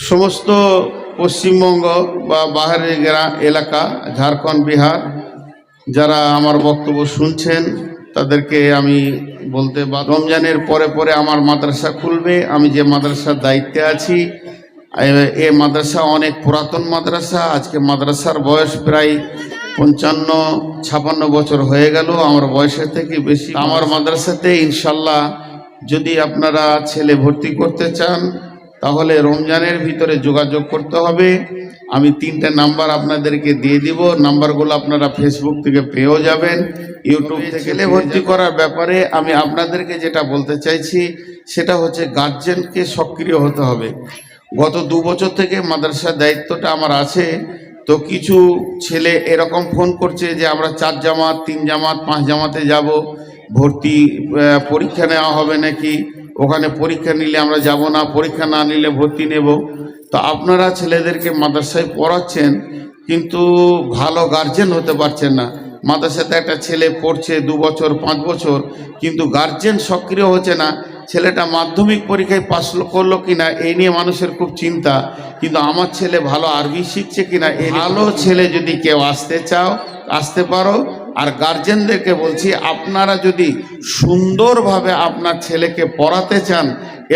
সমস্ত পশ্চিমবঙ্গ বা বাহারের এলাকা, ঝাড়খণ্ড, বিহার যারা আমার বক্তব্য শুনছেন তাদেরকে আমি বলতে, রমজানের পরে পরে আমার মাদ্রাসা খুলবে। আমি যে মাদ্রাসার দায়িত্বে আছি, এ মাদ্রাসা অনেক পুরাতন মাদ্রাসা। আজকে মাদ্রাসার বয়স প্রায় 55-56 বছর হয়ে গেল, আমার বয়সের থেকে বেশি। আমার মাদ্রাসাতে ইনশাল্লাহ যদি আপনারা ছেলে ভর্তি করতে চান তাহলে রমজানের ভিতরে যোগাযোগ করতে হবে। আমি 3টে নাম্বার আপনাদেরকে দিয়ে দিব, নাম্বারগুলো আপনারা ফেসবুক থেকে পেয়েও যাবেন, ইউটিউব থেকে। ছেলে ভর্তি করার ব্যাপারে আমি আপনাদেরকে যেটা বলতে চাইছি সেটা হচ্ছে গার্জেনকে সক্রিয় হতে হবে। গত 2 বছর থেকে মাদ্রাসার দায়িত্বটা আমার আছে, তো কিছু ছেলে এরকম ফোন করছে যে আমরা 4 জামাত, 3 জামাত, 5 জামাতে যাব, ভর্তি পরীক্ষা নেওয়া হবে নাকি, ওখানে পরীক্ষা নিলে আমরা যাব না, পরীক্ষা না নিলে ভর্তি নেব। তো আপনারা ছেলেদেরকে মাদ্রাসায় পড়াচ্ছেন কিন্তু ভালো গার্জেন হতে পারছেন না। মাদ্রাসাতে একটা ছেলে পড়ছে 2 বছর 5 বছর, কিন্তু গার্জেন সক্রিয় হচ্ছে না। ছেলেটা মাধ্যমিক পরীক্ষায় পাস করলো কিনা এই নিয়ে মানুষের খুব চিন্তা, কিন্তু আমার ছেলে ভালো আরবি শিখছে কিনা। এই ভালো ছেলে যদি কেউ আসতে চাও আসতে পারো। আর গার্জেনদেরকে বলছি, আপনারা যদি সুন্দরভাবে আপনার ছেলেকে পড়াতে চান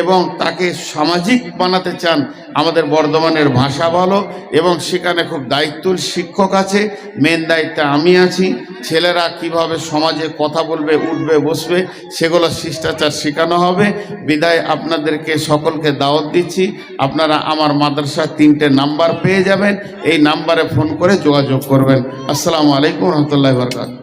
এবং তাকে সামাজিক বানাতে চান, আমাদের বর্ধমানের ভাষা ভালো এবং সেখানে খুব দায়িত্বশীল শিক্ষক আছে, মেন দায়িত্বে আমি আছি। ছেলেরা কিভাবে সমাজে কথা বলবে, উঠবে, বসবে, সেগুলো শিষ্টাচার শেখানো হবে। বিদায় আপনাদেরকে সকলকে দাওয়াত দিচ্ছি, আপনারা আমার মাদ্রাসার 3টে নাম্বার পেয়ে যাবেন, এই নাম্বারে ফোন করে যোগাযোগ করবেন। আসসালামু আলাইকুম রহমতুল্লাহি ওয়া বারাকাতুহু।